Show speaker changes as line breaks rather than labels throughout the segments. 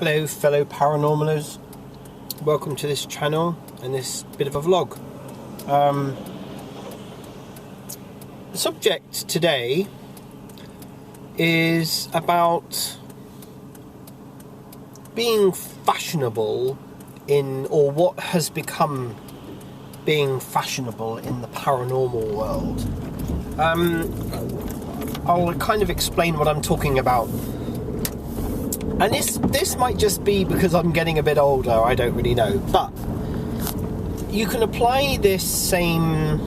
Hello fellow paranormalers, welcome to this channel and this bit of a vlog. The subject today is about being fashionable in, or what has become being fashionable in the paranormal world. I'll kind of explain what I'm talking about. And this might just be because I'm getting a bit older, I don't really know. But you can apply this same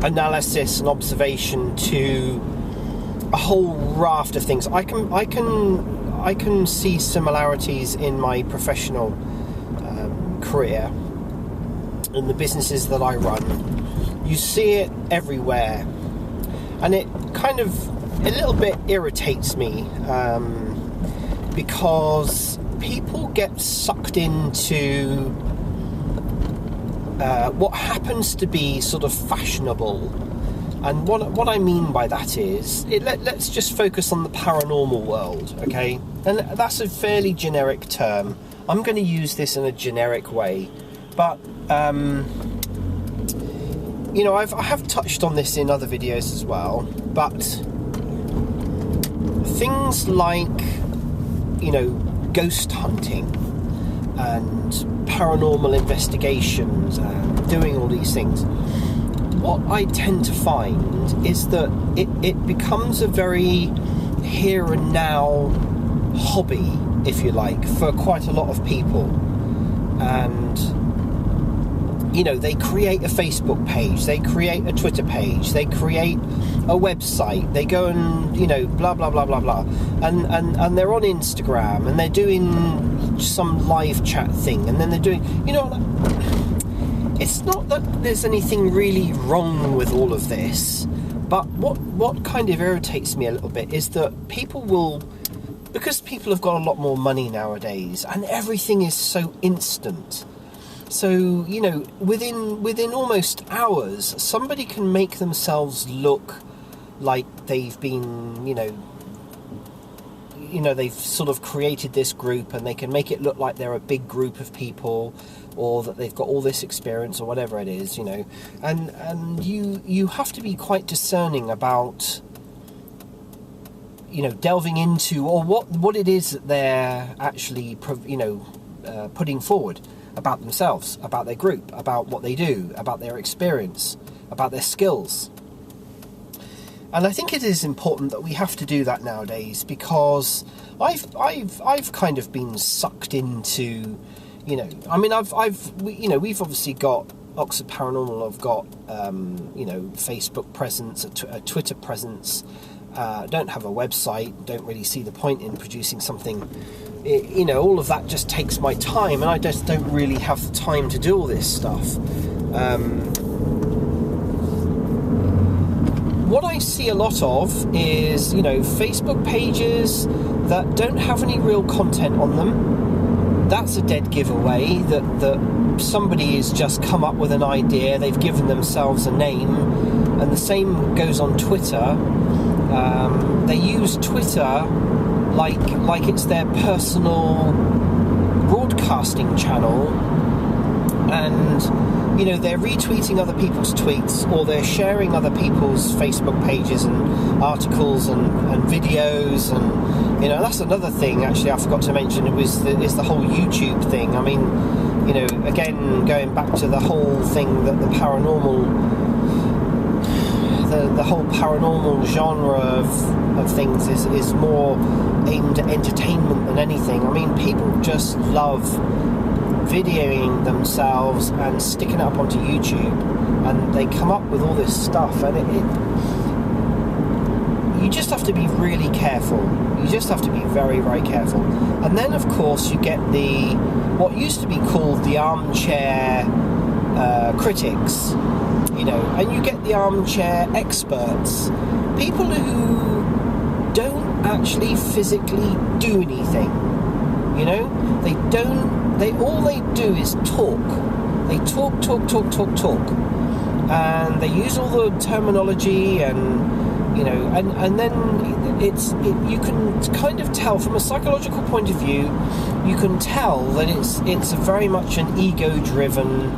analysis and observation to a whole raft of things. I can see similarities in my professional career, in the businesses that I run. You see it everywhere, and it kind of a little bit irritates me, because people get sucked into what happens to be sort of fashionable. And what I mean by that is, let's just focus on the paranormal world, okay? And that's a fairly generic term. I'm going to use this in a generic way, but you know, I have touched on this in other videos as well, but things like, you know, ghost hunting and paranormal investigations and doing all these things, what I tend to find is that it becomes a very here and now hobby, if you like, for quite a lot of people. And you know, they create a Facebook page, they create a Twitter page, they create a website, they go and, you know, blah blah blah blah blah, and they're on Instagram and they're doing some live chat thing, and then they're doing, you know, it's not that there's anything really wrong with all of this, but what kind of irritates me a little bit is that people will, because people have got a lot more money nowadays and everything is so instant. So, you know, within almost hours, somebody can make themselves look like they've been, you know, they've sort of created this group, and they can make it look like they're a big group of people, or that they've got all this experience, or whatever it is, you know. And you have to be quite discerning about, you know, delving into, or what it is that they're actually, you know, putting forward about themselves, about their group, about what they do, about their experience, about their skills. And I think it is important that we have to do that nowadays, because I've kind of been sucked into, you know, I mean, you know, we've obviously got Oxford Paranormal. I've got you know, Facebook presence, a Twitter presence. Don't have a website. Don't really see the point in producing something. You know, all of that just takes my time, and I just don't really have the time to do all this stuff. What I see a lot of is, you know, Facebook pages that don't have any real content on them. That's a dead giveaway that somebody has just come up with an idea, they've given themselves a name, and the same goes on Twitter. They use Twitter like it's their personal broadcasting channel, and you know, they're retweeting other people's tweets, or they're sharing other people's Facebook pages and articles and videos. And you know, that's another thing actually I forgot to mention, is the whole YouTube thing. I mean, you know, again, going back to the whole thing that the whole paranormal genre of things is more aimed at entertainment than anything. I mean, people just love videoing themselves and sticking it up onto YouTube, and they come up with all this stuff, and you just have to be really careful. You just have to be very, very careful. And then, of course, you get what used to be called the armchair critics, you know, and you get the armchair experts, people who don't actually physically do anything, you know. All they do is talk. They talk, and they use all the terminology and you know, and then you can kind of tell from a psychological point of view, you can tell that it's very much an ego-driven,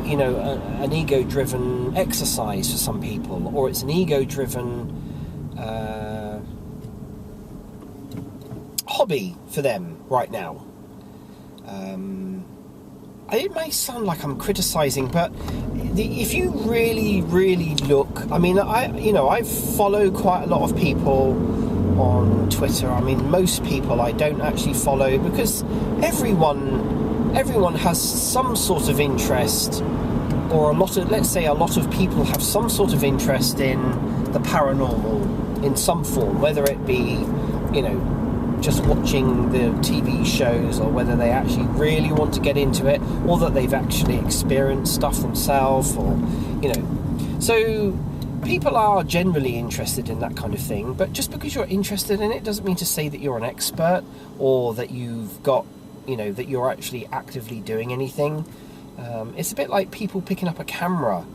you know, an ego-driven exercise for some people, or it's an ego-driven hobby for them right now. It may sound like I'm criticising, but if you really, really look, I mean, I follow quite a lot of people on Twitter. I mean, most people I don't actually follow, because everyone has some sort of interest, or let's say a lot of people have some sort of interest in the paranormal in some form, whether it be, you know, just watching the TV shows, or whether they actually really want to get into it, or that they've actually experienced stuff themselves, or, you know. So people are generally interested in that kind of thing, but just because you're interested in it doesn't mean to say that you're an expert, or that you've got, you know, that you're actually actively doing anything. It's a bit like people picking up a camera.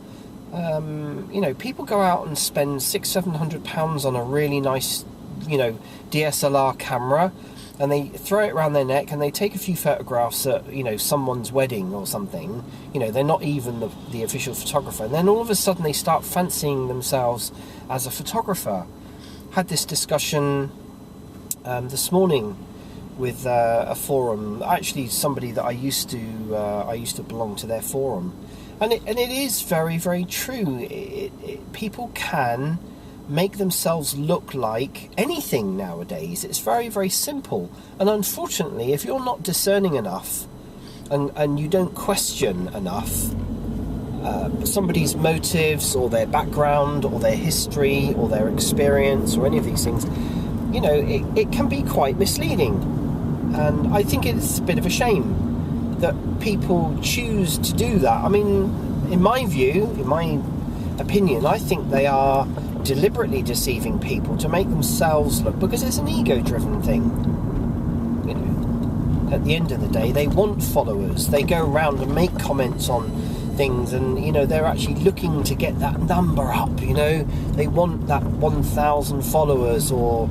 You know, people go out and spend £600-700 on a really nice, you know, DSLR camera, and they throw it around their neck, and they take a few photographs at, you know, someone's wedding or something. You know, they're not even the official photographer, and then all of a sudden they start fancying themselves as a photographer. Had this discussion this morning with a forum, actually somebody that I used to belong to their forum, and it is very, very true. People can make themselves look like anything nowadays. It's very, very simple, and unfortunately, if you're not discerning enough, and you don't question enough somebody's motives, or their background, or their history, or their experience, or any of these things, you know, it can be quite misleading. And I think it's a bit of a shame that people choose to do that. I mean, in my view, in my opinion, I think they are deliberately deceiving people to make themselves look, because it's an ego-driven thing. You know, at the end of the day, they want followers. They go around and make comments on things, and, you know, they're actually looking to get that number up. You know, they want that 1,000 followers, or,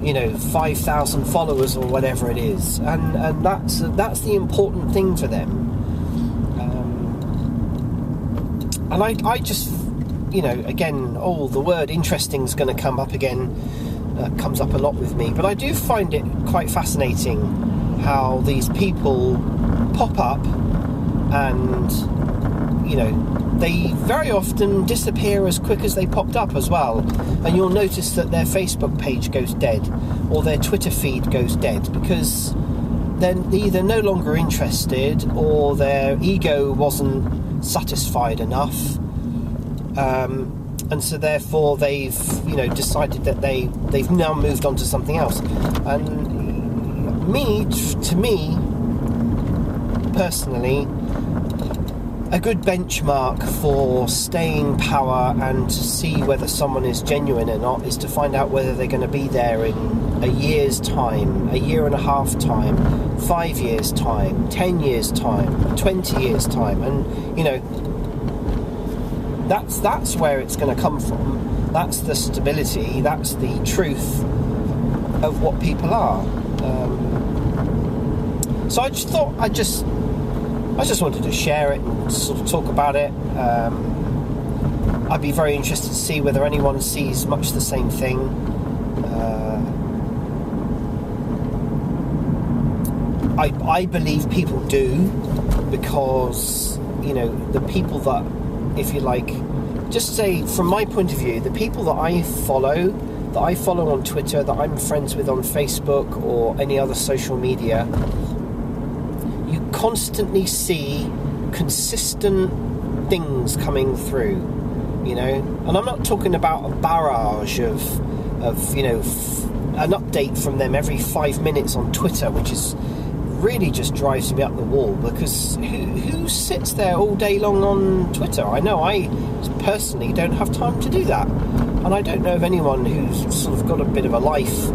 you know, 5,000 followers, or whatever it is, and that's the important thing for them. And I just, you know, again, the word interesting is going to come up again. Comes up a lot with me, but I do find it quite fascinating how these people pop up, and, you know, they very often disappear as quick as they popped up as well. And you'll notice that their Facebook page goes dead, or their Twitter feed goes dead, because they're either no longer interested, or their ego wasn't satisfied enough, and so therefore they've, you know, decided that they've now moved on to something else. And to me personally, a good benchmark for staying power and to see whether someone is genuine or not is to find out whether they're going to be there in a year's time, a year and a half time, 5 years time, 10 years time, 20 years time. And, you know, that's where it's going to come from. That's the stability, that's the truth of what people are. So I just thought I just wanted to share it and sort of talk about it. I'd be very interested to see whether anyone sees much the same thing. I believe people do, because, you know, the people that, if you like, just say from my point of view, the people that I follow on Twitter, that I'm friends with on Facebook or any other social media, you constantly see consistent things coming through, you know. And I'm not talking about a barrage of you know, an update from them every 5 minutes on Twitter, which is really just drives me up the wall, because who sits there all day long on Twitter? I know I personally don't have time to do that, and I don't know of anyone who's sort of got a bit of a life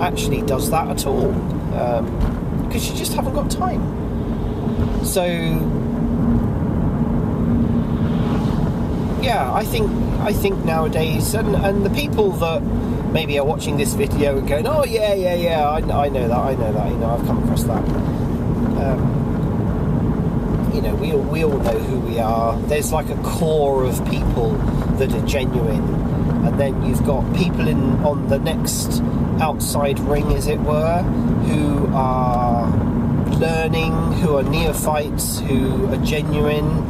actually does that at all, because you just haven't got time. So, yeah, I think nowadays, and the people that maybe are watching this video and going, oh yeah, I know that, you know, I've come across that. You know, we all know who we are. There's like a core of people that are genuine, and then you've got people on the next outside ring, as it were, who are learning, who are neophytes, who are genuine,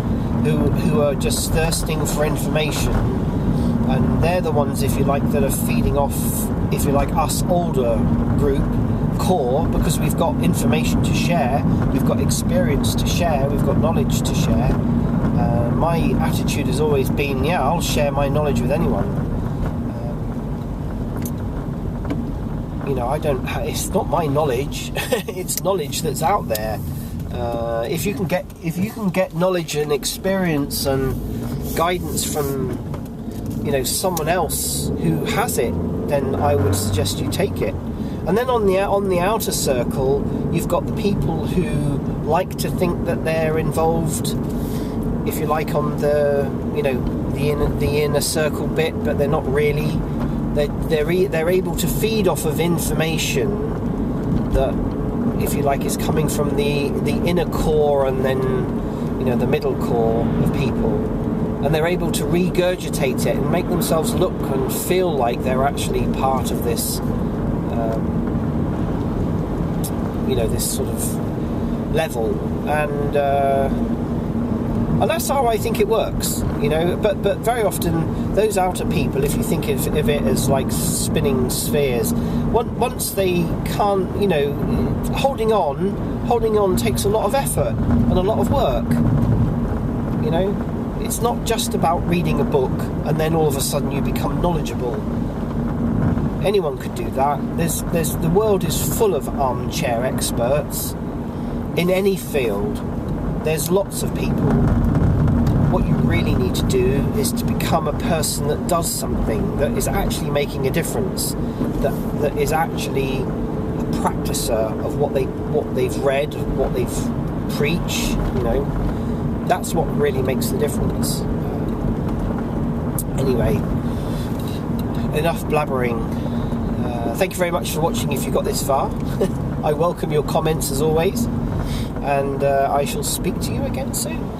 who are just thirsting for information, and they're the ones, if you like, that are feeding off, if you like, us older group core, because we've got information to share, we've got experience to share, we've got knowledge to share. My attitude has always been, yeah, I'll share my knowledge with anyone. You know, it's not my knowledge, it's knowledge that's out there. If you can get knowledge and experience and guidance from, you know, someone else who has it, then I would suggest you take it. And then on the outer circle, you've got the people who like to think that they're involved, if you like, on the, you know, the inner circle bit, but they're not really. They're able to feed off of information that, if you like, is coming from the inner core, and then, you know, the middle core of people, and they're able to regurgitate it and make themselves look and feel like they're actually part of this, you know, this sort of level, and that's how I think it works, you know. But very often those outer people, if you think of it as like spinning spheres, once they can't, you know, holding on takes a lot of effort and a lot of work. You know, it's not just about reading a book and then all of a sudden you become knowledgeable. Anyone could do that. The world is full of armchair experts in any field. There's lots of people. What you really need to do is to become a person that does something, that is actually making a difference, that is actually a practicer of what they've read, what they've preached. You know, that's what really makes the difference. Anyway, enough blabbering. Thank you very much for watching if you got this far. I welcome your comments as always, and I shall speak to you again soon.